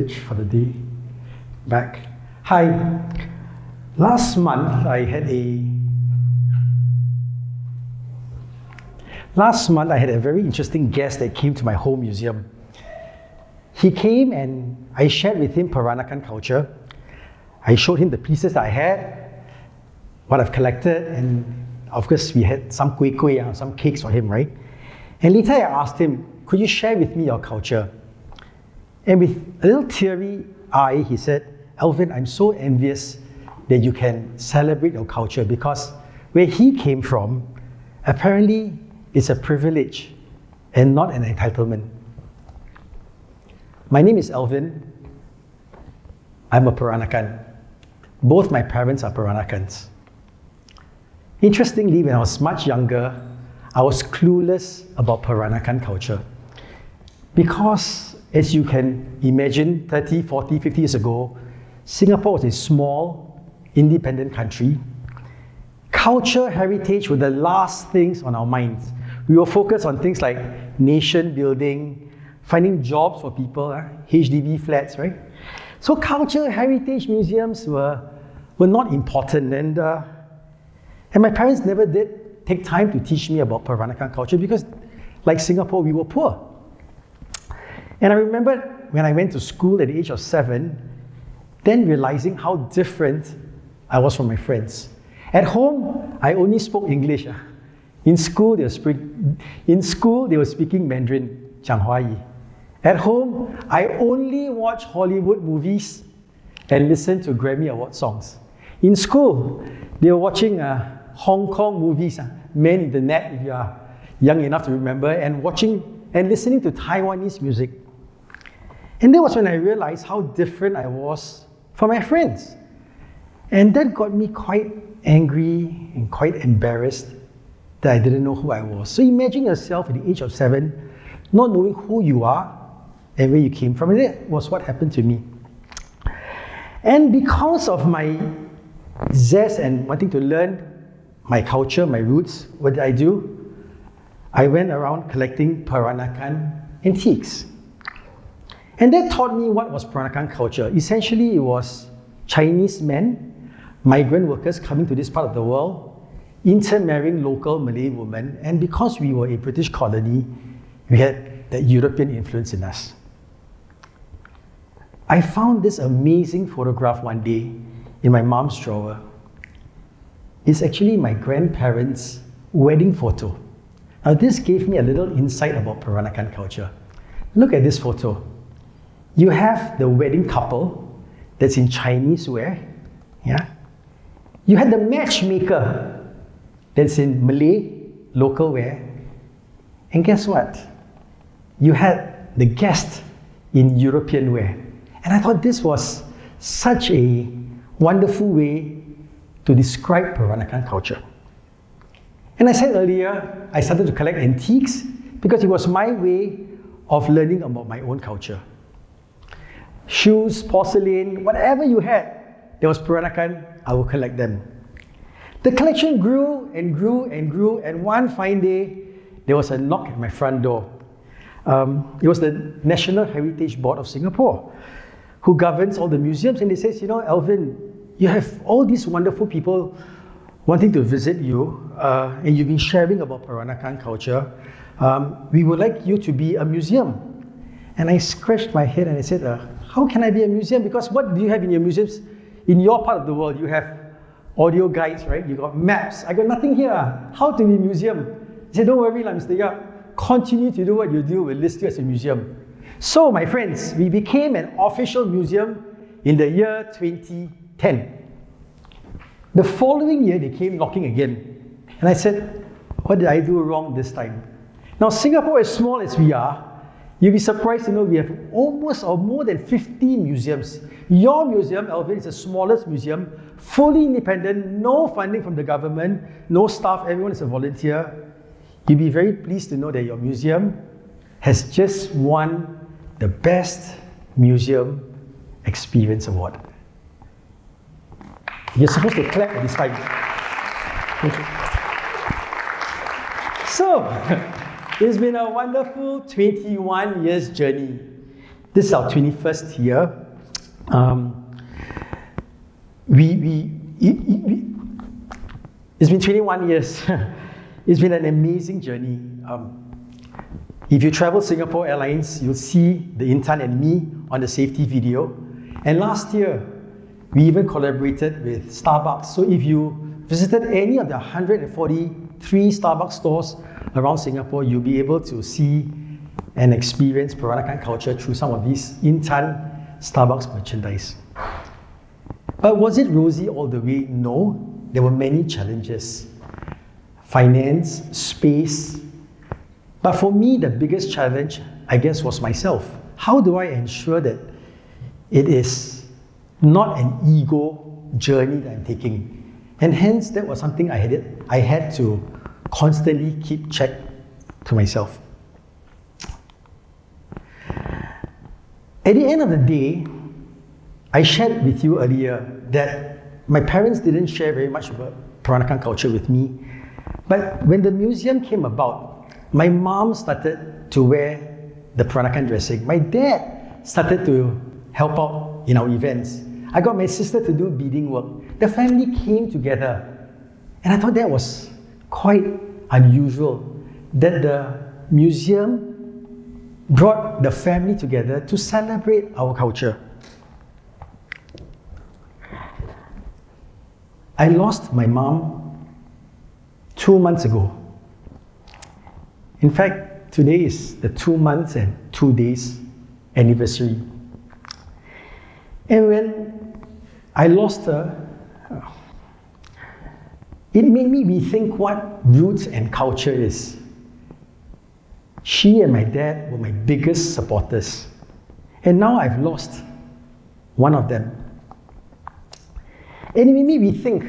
privilege for the day back. Hi. Last month I had a very interesting guest that came to my home museum. He came and I shared with him Peranakan culture. I showed him the pieces that I had, what I've collected, and of course we had some kuih, some cakes for him, right? And later I asked him, could you share with me your culture? And with a little teary eye, he said, Alvin, I'm so envious that you can celebrate your culture, because where he came from, apparently it's a privilege and not an entitlement. My name is Alvin. I'm a Peranakan. Both my parents are Peranakans. Interestingly, when I was much younger, I was clueless about Peranakan culture. Because, as you can imagine, 30, 40, 50 years ago, Singapore was a small, independent country. Culture, heritage were the last things on our minds. We were focused on things like nation building, finding jobs for people, HDB flats, right? So culture, heritage, museums were not important. And my parents never did take time to teach me about Peranakan culture because, like Singapore, we were poor. And I remember when I went to school at the age of 7, then realizing how different I was from my friends. At home, I only spoke English. In school, they were speaking Mandarin, 讲华语. At home, I only watch Hollywood movies and listen to Grammy Award songs. In school, they were watching Hong Kong movies, Man in the Net, if you are young enough to remember, and listening to Taiwanese music. And that was when I realized how different I was from my friends. And that got me quite angry and quite embarrassed that I didn't know who I was. So imagine yourself at the age of 7, not knowing who you are and where you came from. And that was what happened to me. And because of my zest and wanting to learn my culture, my roots, what did I do? I went around collecting Peranakan antiques. And that taught me what was Peranakan culture. Essentially, it was Chinese men, migrant workers coming to this part of the world, intermarrying local Malay women, and because we were a British colony, we had that European influence in us. I found this amazing photograph one day in my mom's drawer. It's actually my grandparents' wedding photo. Now this gave me a little insight about Peranakan culture. Look at this photo. You have the wedding couple that's in Chinese wear. Yeah? You had the matchmaker that's in Malay local wear. And guess what? You had the guest in European wear. And I thought this was such a wonderful way to describe Peranakan culture. And I said earlier, I started to collect antiques because it was my way of learning about my own culture. Shoes, porcelain, whatever you had, there was Peranakan, I would collect them. The collection grew and grew and grew, and one fine day, there was a knock at my front door. It was the National Heritage Board of Singapore, who governs all the museums, and they says, you know, Alvin, you have all these wonderful people wanting to visit you, and you've been sharing about Peranakan culture. We would like you to be a museum. And I scratched my head and I said, how can I be a museum? Because what do you have in your museums? In your part of the world, you have audio guides, right? You got maps. I got nothing here. How to be a museum? He said, don't worry, Mr. Yapp. Continue to do what you do. We'll list you as a museum. So, my friends, we became an official museum in the year 2010. The following year, they came knocking again. And I said, what did I do wrong this time? Now, Singapore, as small as we are, you'll be surprised to know we have almost or more than 50 museums. Your museum, Alvin, is the smallest museum, fully independent, no funding from the government, no staff, everyone is a volunteer. You'll be very pleased to know that your museum has just won the Best Museum Experience Award. You're supposed to clap at this time. So, it's been a wonderful 21 years journey. This is our 21st year. It's been 21 years. It's been an amazing journey. If you travel Singapore Airlines, you'll see the intern and me on the safety video. And last year, we even collaborated with Starbucks. So if you visited any of the 143 Starbucks stores around Singapore, you'll be able to see and experience Peranakan culture through some of these intern Starbucks merchandise. But was it rosy all the way? No. There were many challenges. Finance, space. But for me, the biggest challenge, I guess, was myself. How do I ensure that it is not an ego journey that I'm taking? And hence, that was something I had to constantly keep check to myself. At the end of the day, I shared with you earlier that my parents didn't share very much about Peranakan culture with me. But when the museum came about, my mom started to wear the Peranakan dressing. My dad started to help out in our events. I got my sister to do beading work. The family came together. And I thought that was quite unusual, that the museum brought the family together to celebrate our culture. I lost my mom 2 months ago. In fact, today is the 2 months and 2 days anniversary. And when I lost her, it made me rethink what roots and culture is. She and my dad were my biggest supporters. And now I've lost one of them. And it made me rethink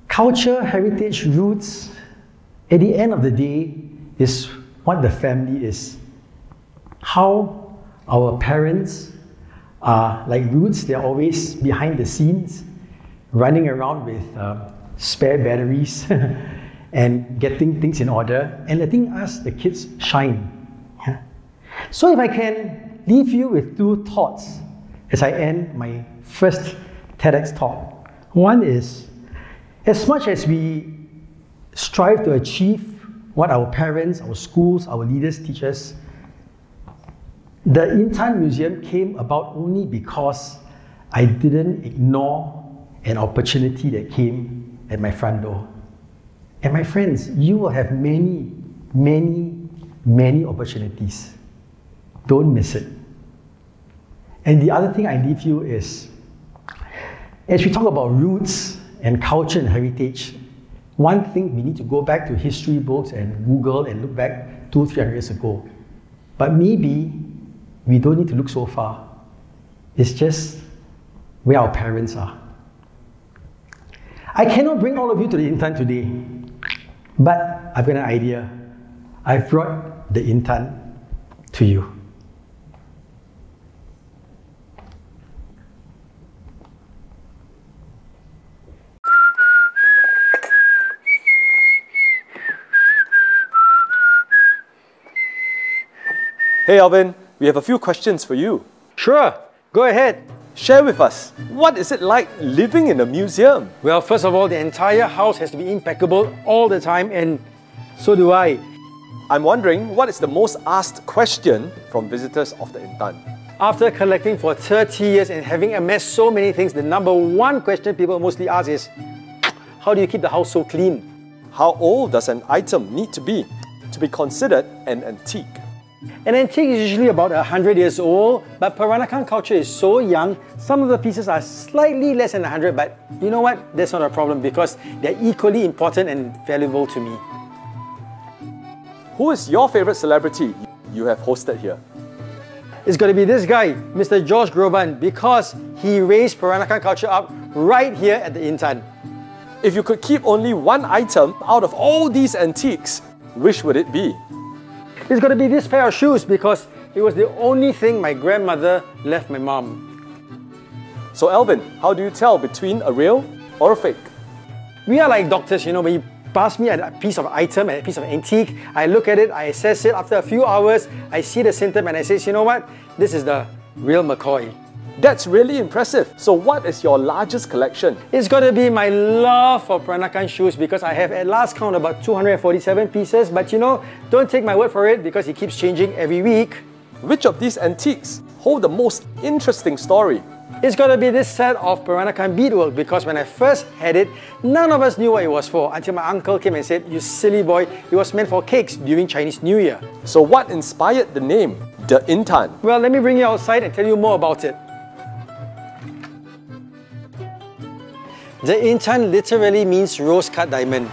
culture, heritage, roots. At the end of the day, is what the family is. How our parents are like roots, they're always behind the scenes, running around with spare batteries and getting things in order and letting us, the kids, shine. Yeah? So if I can leave you with 2 thoughts as I end my first TEDx talk. One is, as much as we strive to achieve what our parents, our schools, our leaders teach us, the Intan Museum came about only because I didn't ignore an opportunity that came at my front door. And my friends, you will have many, many, many opportunities. Don't miss it. And the other thing I leave you is, as we talk about roots and culture and heritage, one thing we need to go back to history books and Google and look back 200-300 years ago. But maybe we don't need to look so far. It's just where our parents are. I cannot bring all of you to the Intan today, but I've got an idea. I've brought the Intan to you. Hey Alvin, we have a few questions for you. Sure, go ahead. Share with us, what is it like living in a museum? Well, first of all, the entire house has to be impeccable all the time, and so do I. I'm wondering, what is the most asked question from visitors of the Intan? After collecting for 30 years and having amassed so many things, the number one question people mostly ask is, how do you keep the house so clean? How old does an item need to be considered an antique? An antique is usually about 100 years old, but Peranakan culture is so young, some of the pieces are slightly less than 100, but you know what? That's not a problem because they're equally important and valuable to me. Who is your favorite celebrity you have hosted here? It's got to be this guy, Mr. George Groban, because he raised Peranakan culture up right here at the Intan. If you could keep only one item out of all these antiques, which would it be? It's got to be this pair of shoes because it was the only thing my grandmother left my mom. So Alvin, how do you tell between a real or a fake? We are like doctors, you know, when you pass me a piece of item, a piece of antique. I look at it, I assess it. After a few hours, I see the symptom and I say, you know what? This is the real McCoy. That's really impressive. So what is your largest collection? It's got to be my love for Peranakan shoes because I have at last count about 247 pieces. But you know, don't take my word for it because it keeps changing every week. Which of these antiques hold the most interesting story? It's got to be this set of Peranakan beadwork because when I first had it, none of us knew what it was for until my uncle came and said, you silly boy, it was meant for cakes during Chinese New Year. So what inspired the name, the Intan? Well, let me bring you outside and tell you more about it. The Intan literally means rose-cut diamond.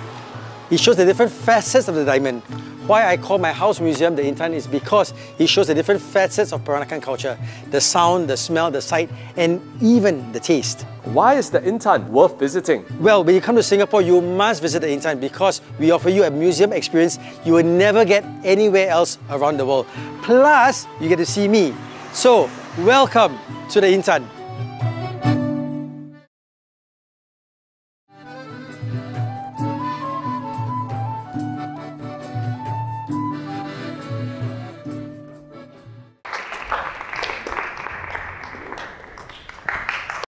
It shows the different facets of the diamond. Why I call my house museum the Intan is because it shows the different facets of Peranakan culture. The sound, the smell, the sight, and even the taste. Why is the Intan worth visiting? Well, when you come to Singapore, you must visit the Intan because we offer you a museum experience you will never get anywhere else around the world. Plus, you get to see me. So, welcome to the Intan.